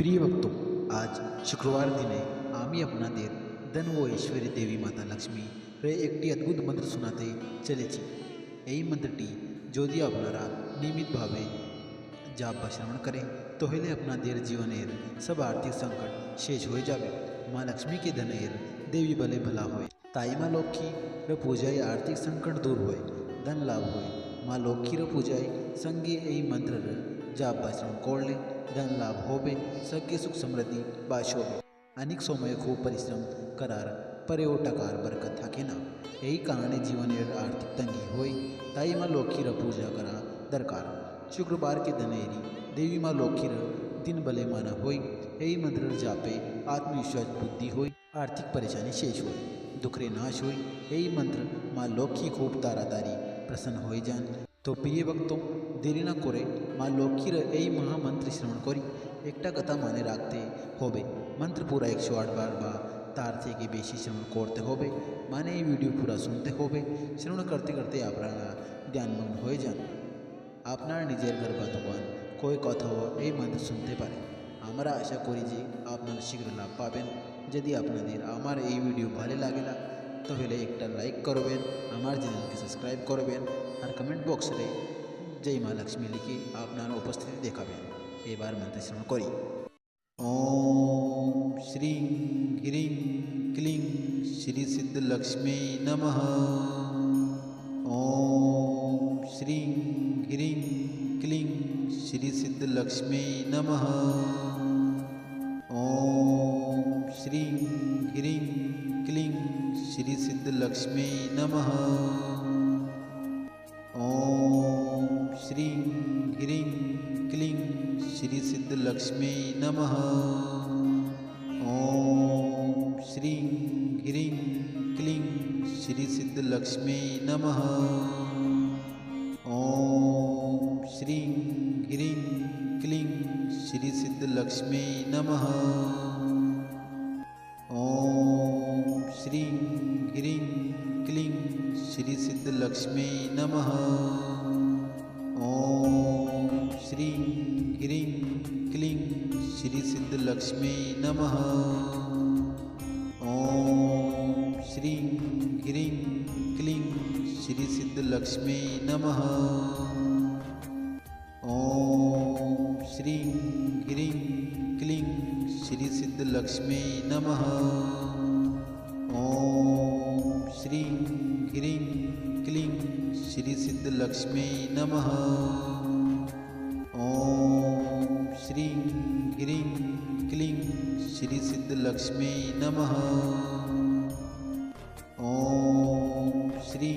প্রিয় ভক্ত, আজ শুক্রবার দিনে আমি আপনাদের ধন ও ঐশ্বরী দেবী মাতা লক্ষ্মী একটি অদ্ভুত মন্ত্র শোনাতে চলেছি। এই মন্ত্রটি যদি আপনারা নিয়মিতভাবে জাপ বা শ্রবণ করেন তাহলে আপনাদের জীবনের সব আর্থিক সংকট শেষ হয়ে যাবে। মা লক্ষ্মীকে ধনের দেবী বলে বলা হয়, তাই মা লক্ষ্মীর পূজায় আর্থিক সংকট দূর হয়, ধন লাভ হয়। মা লক্ষ্মীর পূজায় সঙ্গে এই মন্ত্রের জাপ বা শ্রবণ করলে ধন লাভ হবে, সঙ্গে সুখ সমৃদ্ধি বাস হবে। অনেক সময় খুব পরিশ্রম করার পরেও টাকার বরকত থাকে না, এই কারণে জীবনের আর্থিক তঙ্গি হয়। তাই মা লক্ষ্মীর পূজা করা দরকার। শুক্রবার के दिनेरी देवी माँ लक्ष्मीर दिन बले माना होय। এই মন্ত্রের জাপে আত্মবিশ্বাস বুদ্ধি হয়, আর্থিক পরেশানি শেষ হয়, দুঃখের নাশ হয়। এই মন্ত্র মা লক্ষ্মী খুব তাড়াতাড়ি প্রসন্ন হয়ে যান। তো প্রিয় ভক্ত, দেরি না করে মা লক্ষ্মীর এই মহামন্ত্র শ্রবণ করি। একটা কথা মনে রাখতে হবে, মন্ত্র পুরা 108 বার বা তার থেকে বেশি শ্রবণ করতে হবে, মানে এই ভিডিও পুরা শুনতে হবে। শ্রবণ করতে করতে আপনারা ধ্যানমগ্ন হয়ে যান। আপনার নিজের ঘর বা দোকান কই কোথাও এই মন্ত্র শুনতে পারেন। আমরা আশা করি যে আপনারা শীঘ্র লাভ পাবেন। যদি আপনাদের আমার এই ভিডিও ভালো লাগে তাহলে একটা লাইক করবেন, আমার চ্যানেলকে সাবস্ক্রাইব করবেন আর কমেন্ট বক্সে জয় মা লক্ষ্মী লিখে আপনার উপস্থিতি দেখাবেন। এবার মন্ত্র শ্রবণ করি। ওম শ্রীং হ্রিং ক্লিং শ্রী সিদ্ধ লক্ষ্মী নমঃ। ओम श्रीं ह्रीं क्लीं श्री सिद्ध लक्ष्मी नमः। ओम श्रीं ह्रीं क्लीं श्री सिद्ध लक्ष्मी नमः। ओम श्रीं ह्रीं क्लीं श्री सिद्ध लक्ष्मी नमः। ओम श्रीं ह्रीं क्लीं श्री सिद्ध लक्ष्मी नमः। ओम श्रीं ह्रीं क्लीं श्री सिद्ध लक्ष्मी नमः। ओम श्रीं ह्रीं क्लीं श्री सिद्ध लक्ष्मी नमः। ओम श्रीं ह्रीं क्लीं श्री सिद्ध लक्ष्मी नमः। ओम श्रीं ह्रीं क्लीं श्री सिद्ध लक्ष्मी नमः। ओम श्रीं ह्रीं क्लीं श्री सिद्ध लक्ष्मी नमः। ओम श्रीं ह्रीं क्लीं श्री सिद्ध लक्ष्मी नमः। ओम श्रीं ह्रीं क्लीं श्री सिद्ध लक्ष्मी नमः। ओम श्रीं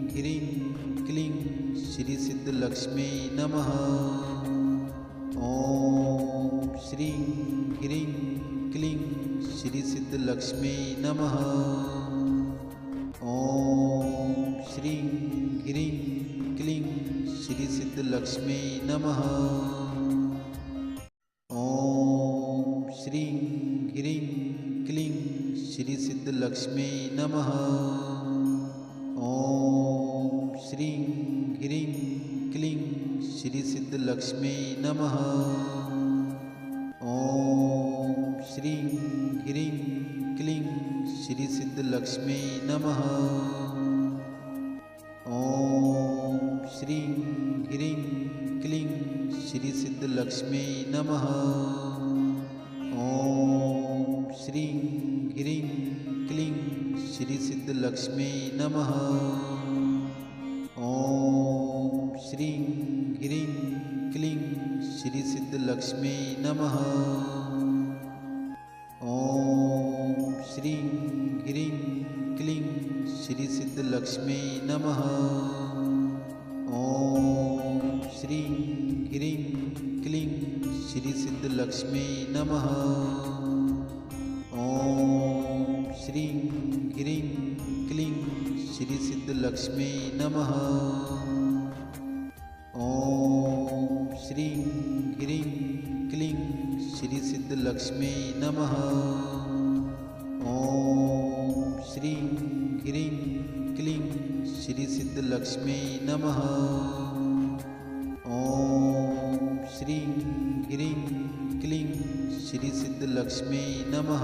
ह्रीं क्लीं श्री सिद्ध लक्ष्मी नमः। ओम श्रीं ह्रीं क्लीं श्री सिद्ध लक्ष्मी नमः। ओम श्रीं ह्रीं क्लीं श्री सिद्ध लक्ष्मी नमः। ओम श्रीं ह्रीं क्लीं श्री सिद्ध लक्ष्मी नमः। ओम श्रीं ह्रीं क्लीं श्री सिद्ध लक्ष्मी नमः। ओम श्रीं ह्रीं क्लीं श्री सिद्ध लक्ष्मी नमः। ओम श्रीं ह्रीं क्लीं श्री सिद्ध लक्ष्मी नमः। ओम श्रीं ह्रीं क्लीं श्री सिद्ध लक्ष्मी नमः। ओम श्रीं ह्रीं क्लीं श्री सिद्ध लक्ष्मी नमः। ओम श्रीं ह्रीं क्लीं श्री सिद्ध लक्ष्मी नमः। ओम श्रीं ह्रीं क्लीं श्री सिद्ध लक्ष्मी नमः। ओम श्रीं ह्रीं क्लीं श्री सिद्ध लक्ष्मी नमः। ओम श्रीं ह्रीं क्लीं श्री सिद्ध लक्ष्मी नमः। ओम श्रीं ह्रीं क्लीं श्री सिद्ध लक्ष्मी नमः। ओम श्रीं ह्रीं क्लीं श्री सिद्धलक्ष्मी नमः।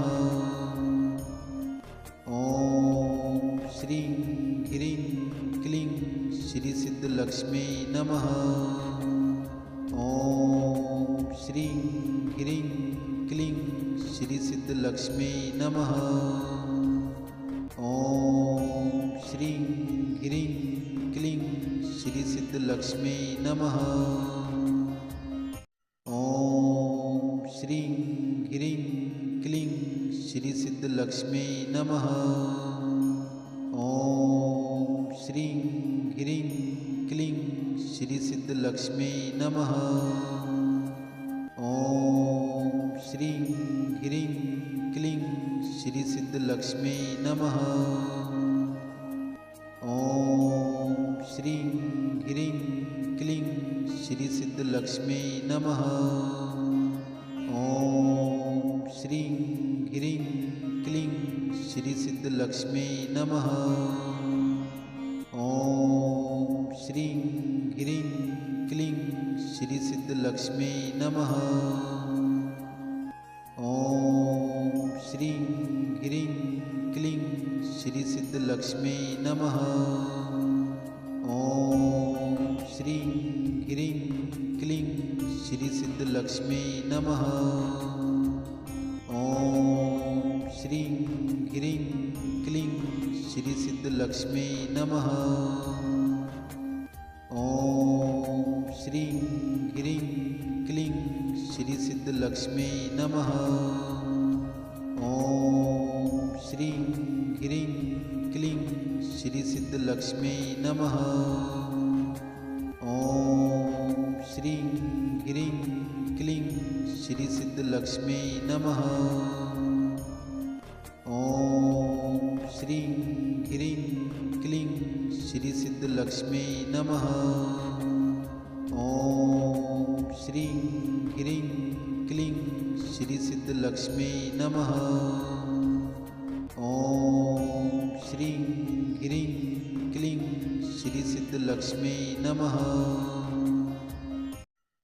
ओम श्रीं ह्रीं क्लीं श्री सिद्धलक्ष्मी नमः। ओम श्रीं ह्रीं क्लीं श्री सिद्धलक्ष्मी नमः। ओम श्रीं ह्रीं क्लीं श्री सिद्धलक्ष्मी नमः। ओम श्रीं ह्रीं क्लीं श्री सिद्धलक्ष्मी नमः। ओम श्रीं ह्रीं क्लीं श्री सिद्धलक्ष्मी नमः। ओम श्रीं ह्रीं क्लीं श्री सिद्धलक्ष्मी नमः। ओम श्रीं ह्रीं क्लीं श्री सिद्धलक्ष्मी नमः। ओम श्रीं ह्रीं क्लीं श्री सिद्धलक्ष्मी नमः। ओम श्रीं ह्रीं क्लीं श्री सिद्धलक्ष्मी नमः। ओम श्रीं ह्रीं क्लीं श्री सिद्धलक्ष्मी नमः। ओम श्रीं ह्रीं क्लीं श्री सिद्धलक्ष्मी नमः। ओम श्रीं ह्रीं क्लीं श्री सिद्धलक्ष्मी नमः। ओम श्रीं ह्रीं क्लीं श्री सिद्धलक्ष्मी नमः। ओम श्रीं ह्रीं क्लीं श्री सिद्धलक्ष्मी नमः। ओम श्रीं ह्रीं क्लीं श्री सिद्धलक्ष्मी नमः। ओम श्रीं ह्रीं क्लीं श्री सिद्धलक्ष्मी नमः। ओम श्रीं ह्रीं क्लीं श्री सिद्धलक्ष्मी नमः। ओम श्रीं ह्रीं क्लीं श्री सिद्धलक्ष्मी नमः।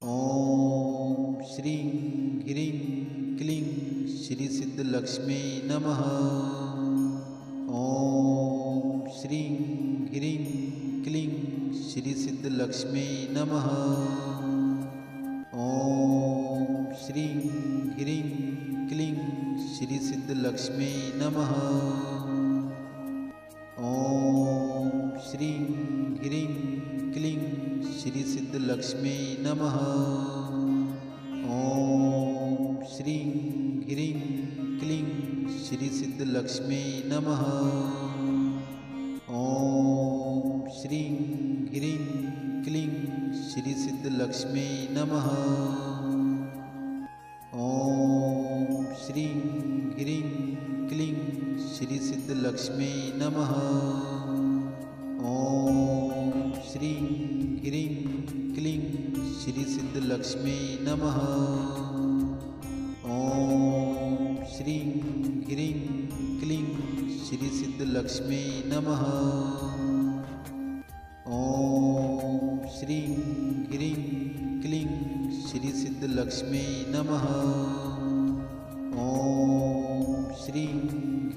ओम श्रीं ह्रीं क्लीं श्री सिद्धलक्ष्मी नमः। ओम श्रीं ह्रीं क्लीं श्री सिद्धलक्ष्मी नमः। ओम श्रीं ह्रीं क्लीं श्री सिद्धलक्ष्मी नमः। ओम श्रीं ह्रीं क्लीं श्री सिद्धलक्ष्मी नमः। ओम श्रीं ह्रीं क्लीं श्री सिद्धलक्ष्मी नमः। ओम श्रीं ह्रीं क्लीं श्री सिद्धलक्ष्मी नमः। ओम श्रीं ह्रीं क्लीं श्री सिद्धलक्ष्मी नमः। ओम श्रीं ह्रीं क्लीं श्री सिद्धलक्ष्मी नमः। ओम श्रीं ह्रीं क्लीं श्री सिद्धलक्ष्मी नमः। ओम श्रीं ह्रीं क्लीं श्री सिद्धलक्ष्मी नमः। ओम श्रीं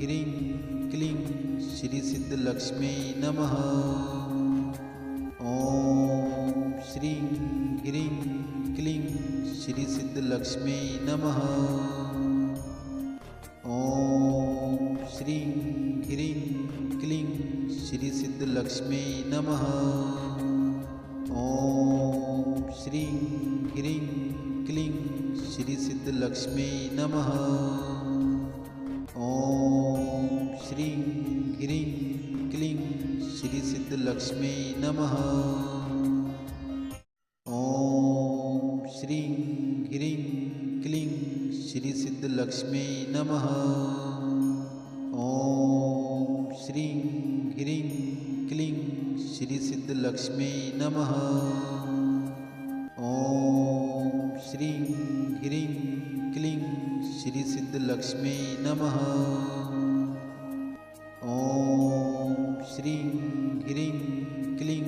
ह्रीं क्लीं श्री सिद्धलक्ष्मी नमः। ओम श्रीं ह्रीं क्लीं श्री सिद्धलक्ष्मी नमः। ओम श्रीं ह्रीं क्लीं श्री सिद्धलक्ष्मी नमः। ओम श्रीं ह्रीं क्लीं श्री सिद्धलक्ष्मी नमः। ओम श्रीं ह्रीं क्लीं श्री सिद्धलक्ष्मी नमः। ओम श्रीं ह्रीं क्लीं श्री सिद्धलक्ष्मी नमः। ओम श्रीं ह्रीं क्लीं श्री सिद्धलक्ष्मी नमः। ओम श्रीं ह्रीं क्लीं श्री सिद्धलक्ष्मी नमः। ओम श्रीं ह्रीं क्लीं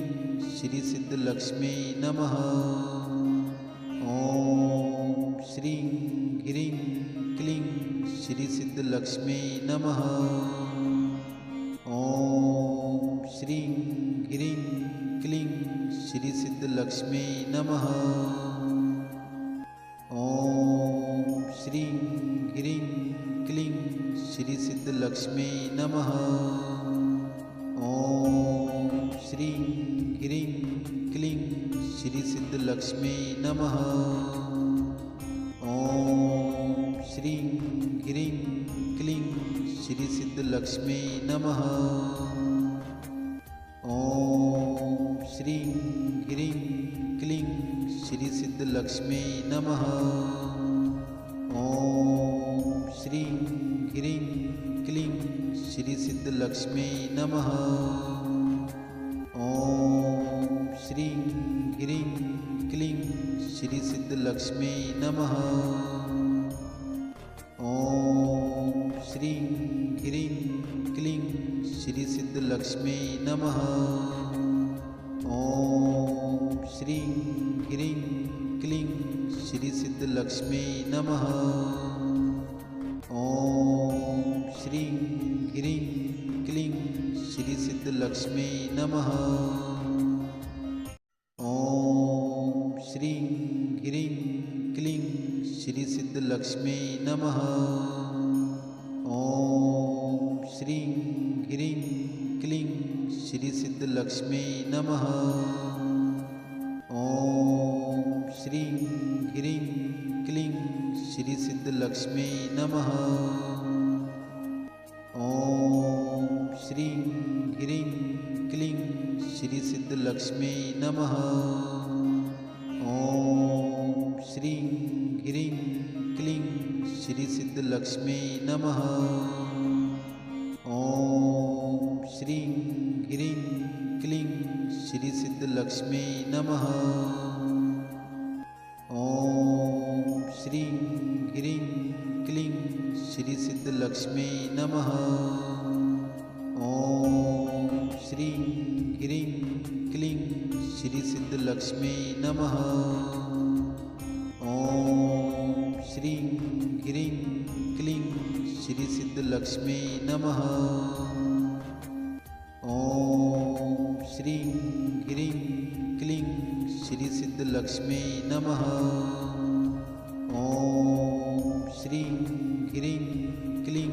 श्री सिद्धलक्ष्मी नमः। ओम श्रीं ह्रीं श्री सिद्धलक्ष्मी नमः। ॐ श्रीं ह्रीं क्लीं श्री सिद्धलक्ष्मी नमः। ॐ श्रीं ह्रीं क्लीं श्री सिद्धलक्ष्मी नमः। ॐ श्रीं ह्रीं क्लीं श्री सिद्धलक्ष्मी नमः। ॐ श्रीं ह्रीं क्लीं श्री सिद्धलक्ष्मी नमः। ॐ श्रीं ह्रीं क्लीं श्री सिद्धलक्ष्मी नमः। ॐ श्रीं ह्रीं क्लीं श्री सिद्धलक्ष्मी नमः। ॐ श्रीं ह्रीं क्लीं श्री सिद्धलक्ष्मी नमः। ॐ श्रीं ह्रीं क्लीं श्री सिद्धलक्ष्मी नमः। ॐ श्रीं ह्रीं क्लीं श्री सिद्धलक्ष्मी नमः। ॐ श्रीं ह्रीं क्लीं श्री सिद्धलक्ष्मी नमः। ॐ श्रीं ह्रीं क्लीं श्री सिद्धलक्ष्मी नमः। ॐ श्रीं ह्रीं क्लीं श्री सिद्धलक्ष्मी नमः। ॐ श्रीं ह्रीं क्लीं श्री सिद्धलक्ष्मी नमः। ॐ श्रीं ह्रीं क्लीं श्री सिद्धलक्ष्मी नमः। ॐ श्रीं ह्रीं क्लीं श्री सिद्धलक्ष्मी नमः। ॐ श्रीं ह्रीं क्लीं श्री सिद्धलक्ष्मी नमः। ॐ श्रीं ह्रीं क्लीं श्री सिद्धलक्ष्मी नमः। ॐ श्रीं ह्रीं क्लीं श्री सिद्धलक्ष्मी नमः। ॐ श्रीं ह्रीं क्लीं श्री सिद्धलक्ष्मी नमः। ॐ श्रीं ह्रीं क्लीं श्री सिद्धलक्ष्मी नमः। ॐ श्रीं ह्रीं क्लीं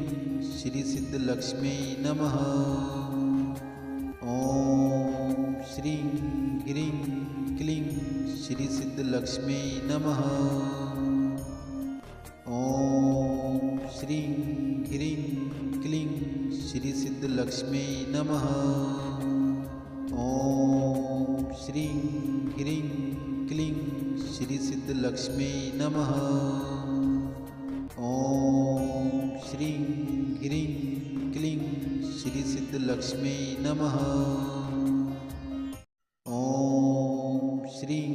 श्री सिद्धलक्ष्मी नमः। ॐ श्रीं ह्रीं क्लीं श्री सिद्धलक्ष्मी नमः। ॐ श्रीं ह्रीं क्लीं श्री सिद्धलक्ष्मी नमः। ॐ श्रीं ह्रीं क्लीं श्री सिद्धलक्ष्मी नमः। ॐ श्रीं ह्रीं क्लीं श्री सिद्धलक्ष्मी नमः। ॐ श्रीं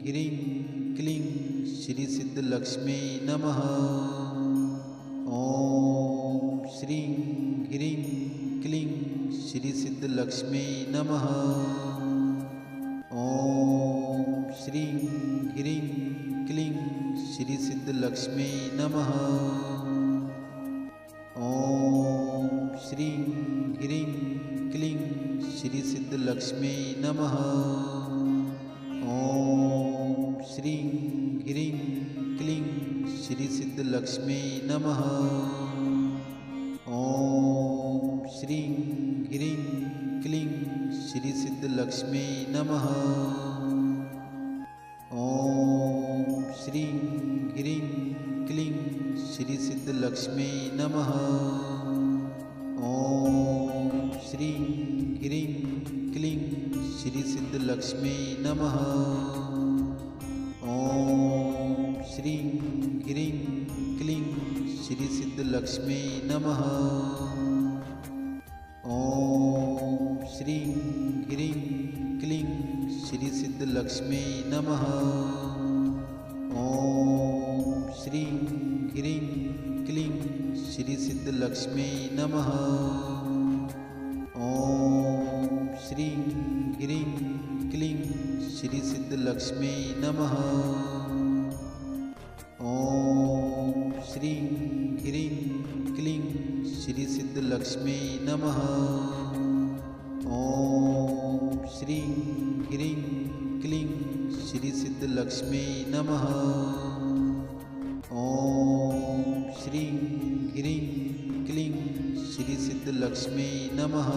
ह्रीं क्लीं श्री सिद्धलक्ष्मी नमः। ॐ श्रीं ह्रीं क्लीं श्री सिद्धलक्ष्मी नमः। ॐ श्रीं ह्रीं क्लीं श्री सिद्धलक्ष्मी नमः। ॐ श्रीं ह्रीं क्लीं श्री सिद्धलक्ष्मी नमः। ॐ श्रीं ह्रीं क्लीं श्री सिद्धलक्ष्मी नमः। ॐ श्रीं ह्रीं क्लीं श्री सिद्धलक्ष्मी नमः। ॐ श्रीं ह्रीं क्लीं श्री सिद्धलक्ष्मी नमः। ॐ श्रीं ह्रीं क्लीं श्री सिद्धलक्ष्मी नमः। ॐ श्रीं ह्रीं क्लीं श्री सिद्धलक्ष्मी नमः। ॐ श्रीं ह्रीं क्लीं श्री सिद्धलक्ष्मी नमः। ॐ श्रीं ह्रीं क्लीं श्री सिद्धलक्ष्मी नमः। ॐ श्रीं ह्रीं क्लीं श्री सिद्धलक्ष्मी नमः। ॐ श्रीं ह्रीं श्री सिद्धलक्ष्मी नमः। ॐ श्रीं ह्रीं क्लीं श्री सिद्धलक्ष्मी नमः। ॐ श्रीं ह्रीं क्लीं श्री सिद्धलक्ष्मी नमः।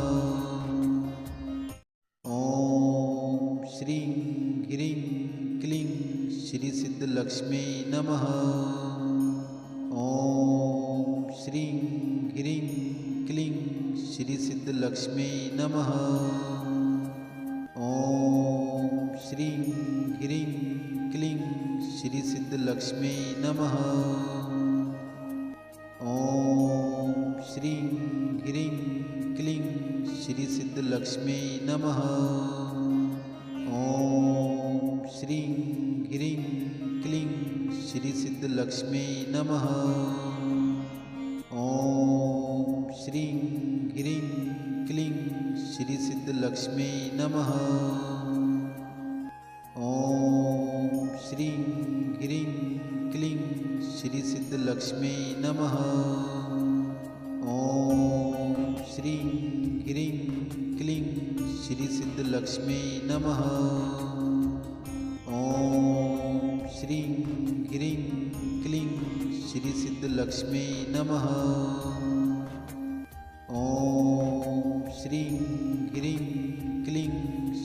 ॐ श्रीं ह्रीं क्लीं श्री सिद्धलक्ष्मी नमः। ॐ श्रीं ह्रीं क्लीं श्री सिद्धलक्ष्मी नमः। ॐ श्रीं ह्रीं क्लीं श्री सिद्धलक्ष्मी नमः। ॐ श्रीं ह्रीं क्लीं श्री सिद्धलक्ष्मी नमः। ॐ श्रीं ह्रीं क्लीं श्री सिद्धलक्ष्मी नमः। ॐ श्रीं ह्रीं क्लीं श्री सिद्धलक्ष्मी नमः। ॐ श्रीं ह्रीं क्लीं श्री सिद्धलक्ष्मी नमः। ॐ श्रीं ह्रीं क्लीं श्री सिद्धलक्ष्मी नमः। ॐ श्रीं ह्रीं क्लीं श्री सिद्धलक्ष्मी नमः। ॐ श्रीं ह्रीं क्लीं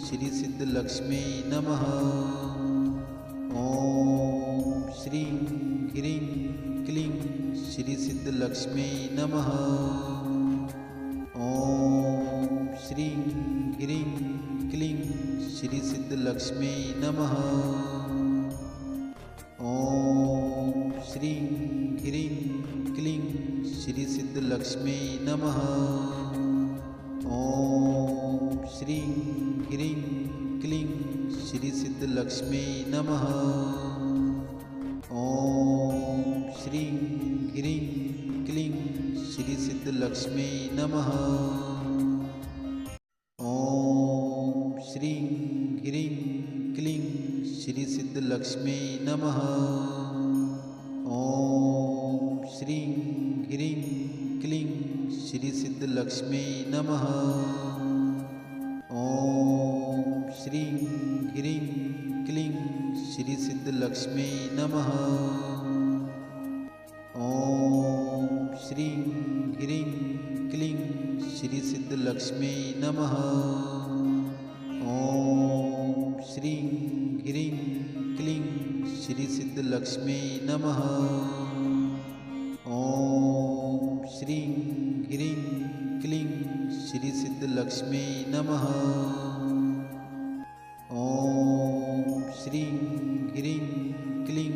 श्री सिद्धलक्ष्मी नमः। ॐ श्रीं ह्रीं क्लीं श्री सिद्धलक्ष्मी नमः। ॐ श्रीं ह्रीं क्लीं श्री सिद्धलक्ष्मी नमः। ॐ श्रीं ह्रीं क्लीं श्री सिद्धलक्ष्मी नमः। ॐ श्रीं ह्रीं क्लीं श्री सिद्धलक्ष्मी नमः। ॐ श्रीं ह्रीं क्लीं श्री सिद्धलक्ष्मी नमः। ॐ श्रीं ह्रीं क्लीं श्री सिद्धलक्ष्मी नमः। ॐ श्रीं ह्रीं क्लीं श्री सिद्धलक्ष्मी नमः। ॐ श्रीं ह्रीं क्लीं श्री सिद्धलक्ष्मी नमः। ॐ श्रीं ह्रीं क्लीं श्री सिद्धलक्ष्मी नमः। ॐ श्रीं ह्रीं क्लीं श्री सिद्धलक्ष्मी नमः। ॐ श्रीं ह्रीं क्लीं श्री सिद्धलक्ष्मी नमः। ॐ श्रीं ह्रीं क्लीं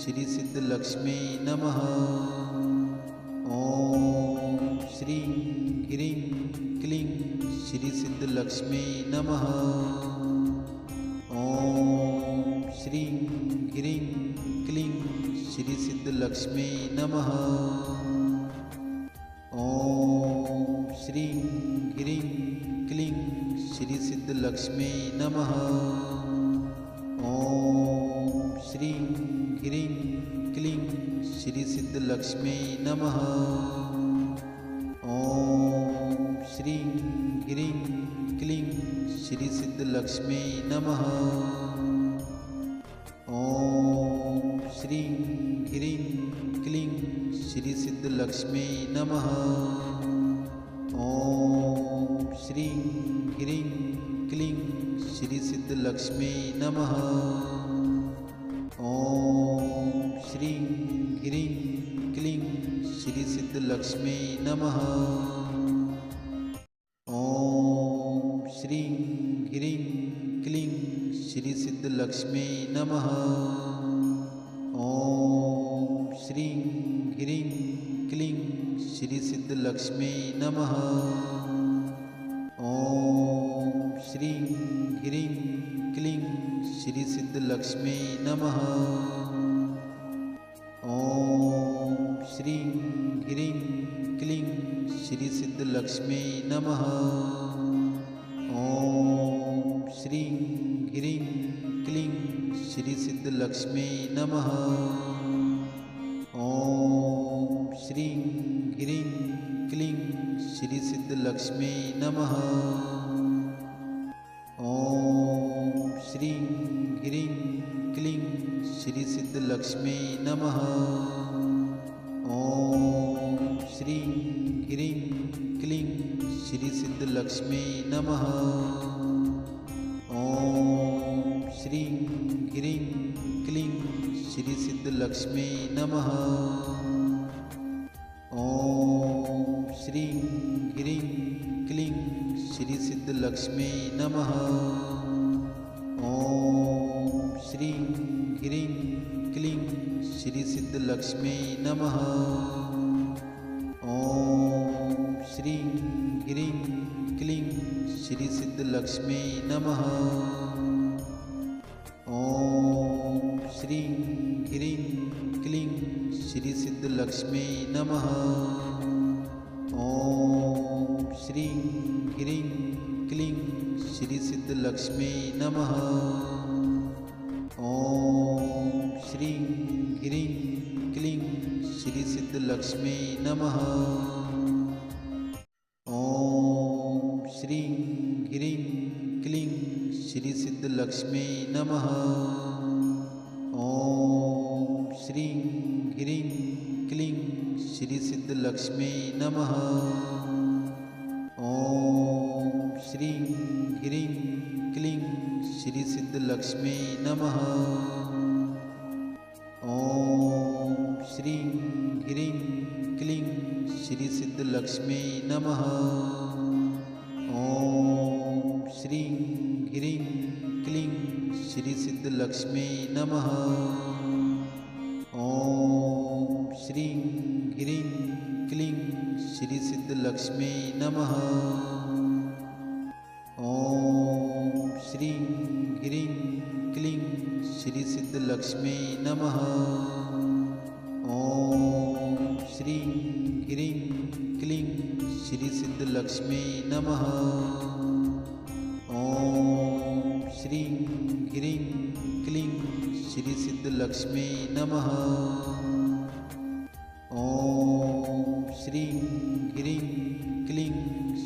श्री सिद्धलक्ष्मी नमः। ॐ श्रीं ह्रीं क्लीं श्री सिद्धलक्ष्मी नमः। ॐ श्रीं ह्रीं क्लीं श्री सिद्धलक्ष्मी नमः। ॐ श्रीं ह्रीं क्लीं श्री सिद्धलक्ष्मी नमः। ॐ श्रीं ह्रीं क्लीं श्री सिद्धलक्ष्मी नमः। ॐ श्रीं ह्रीं क्लीं श्री सिद्धलक्ष्मी नमः। ॐ श्रीं ह्रीं क्लीं श्री सिद्धलक्ष्मी नमः। ॐ श्रीं ह्रीं क्लीं श्री सिद्धलक्ष्मी नमः। ॐ श्रीं ह्रीं क्लीं श्री सिद्धलक्ष्मी नमः। ॐ श्रीं ह्रीं क्लीं श्री सिद्धलक्ष्मी नमः। ॐ श्रीं ह्रीं क्लीं श्री सिद्धलक्ष्मी नमः। ॐ श्रीं ह्रीं क्लीं श्री सिद्धलक्ष्मी नमः। ॐ श्रीं ह्रीं क्लीं श्री सिद्धलक्ष्मी नमः। ॐ श्रीं ह्रीं क्लीं श्री सिद्धलक्ष्मी नमः। ॐ श्रीं ह्रीं श्री सिद्धलक्ष्मी नमः। ओम श्रीं ह्रीं क्लीं श्री सिद्धलक्ष्मी नमः। ओम श्रीं ह्रीं क्लीं श्री सिद्धलक्ष्मी नमः। ओम श्रीं ह्रीं क्लीं श्री सिद्धलक्ष्मी नमः। ओम श्रीं ह्रीं क्लीं श्री सिद्धलक्ष्मी नमः। ओम श्रीं ह्रीं क्लीं श्री सिद्धलक्ष्मी नमः। ओम श्रीं ह्रीं क्लीं श्री सिद्धलक्ष्मी नमः। ओम श्रीं ह्रीं क्लीं श्री सिद्धलक्ष्मी नमः। ओम श्रीं ह्रीं क्लीं श्री सिद्धलक्ष्मी नमः। ओम श्रीं ह्रीं क्लीं श्री सिद्धलक्ष्मी नमः। ओम श्रीं ह्रीं क्लीं श्री सिद्धलक्ष्मी नमः। ओम श्रीं ह्रीं क्लीं श्री सिद्धलक्ष्मी नमः। ओम श्रीं ह्रीं क्लीं श्री सिद्धलक्ष्मी नमः। ओम श्रीं ह्रीं क्लीं श्री सिद्धलक्ष्मी नमः। ओम श्रीं ह्रीं क्लीं श्री सिद्धलक्ष्मी नमः। ओम श्रीं ह्रीं क्लीं श्री सिद्धलक्ष्मी नमः। ओम श्रीं ह्रीं क्लीं श्री सिद्धलक्ष्मी नमः। ओम श्रीं ह्रीं क्लीं श्री सिद्धलक्ष्मी नमः। ओम श्रीं ह्रीं क्लीं श्री सिद्धलक्ष्मी नमः। ओम श्रीं ह्रीं क्लीं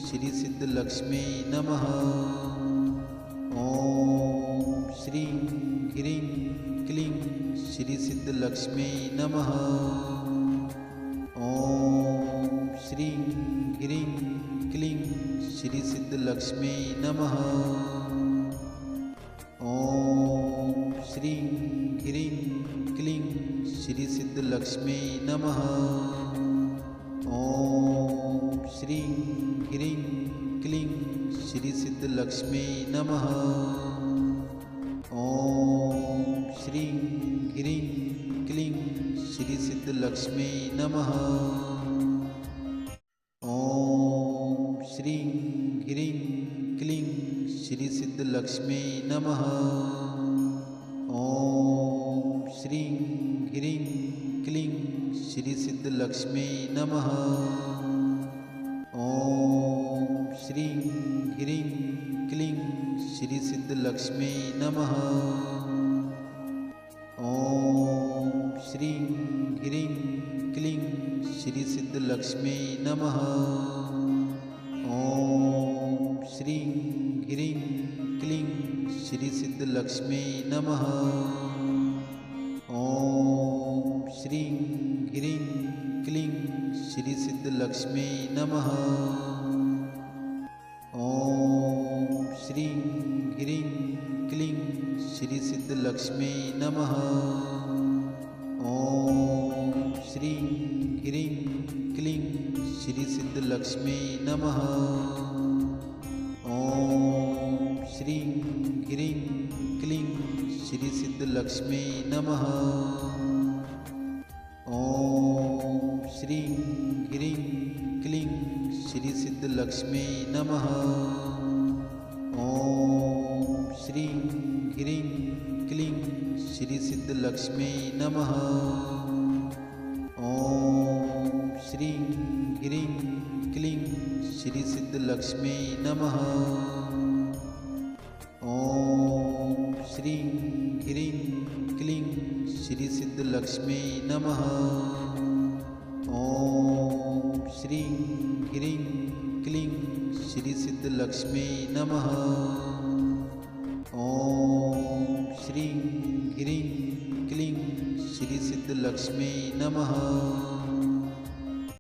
श्री सिद्धलक्ष्मी नमः। ओम श्रीं ह्रीं क्लीं श्री सिद्धलक्ष्मी नमः। ओम श्रीं ह्रीं क्लीं श्री सिद्धलक्ष्मी नमः। ओम श्रीं ह्रीं क्लीं श्री सिद्धलक्ष्मी नमः। ओम श्रीं ह्रीं क्लीं श्री सिद्धलक्ष्मी नमः। ओम श्रीं ह्रीं क्लीं श्री सिद्धलक्ष्मी नमः। ओम श्रीं ह्रीं क्लीं श्री सिद्धलक्ष्मी नमः। ओम श्रीं ह्रीं क्लीं श्री सिद्धलक्ष्मी नमः। ओम श्रीं ह्रीं क्लीं श्री सिद्धलक्ष्मी नमः। ओम श्रीं ह्रीं क्लीं श्री सिद्धलक्ष्मी नमः। ओम श्रीं ह्रीं क्लीं श्री सिद्धलक्ष्मी नमः। ओम श्रीं ह्रीं क्लीं श्री सिद्धलक्ष्मी नमः। ओम श्रीं ह्रीं क्लीं श्री सिद्धलक्ष्मी नमः। ओम श्रीं ह्रीं क्लीं श्री सिद्धलक्ष्मी नमः। ओम श्रीं ह्रीं क्लीं श्री सिद्धलक्ष्मी नमः। ओम श्रीं ह्रीं क्लीं श्री सिद्धलक्ष्मी नमः। ओम श्रीं ह्रीं क्लीं श्री सिद्धलक्ष्मी नमः। ओम श्रीं ह्रीं क्लीं श्री सिद्धलक्ष्मी नमः। ओम श्रीं ह्रीं क्लीं श्री सिद्धलक्ष्मी नमः। ओम श्रीं ह्रीं क्लीं श्री सिद्धलक्ष्मी नमः। ओम श्रीं ह्रीं क्लीं श्री सिद्धलक्ष्मी नमः।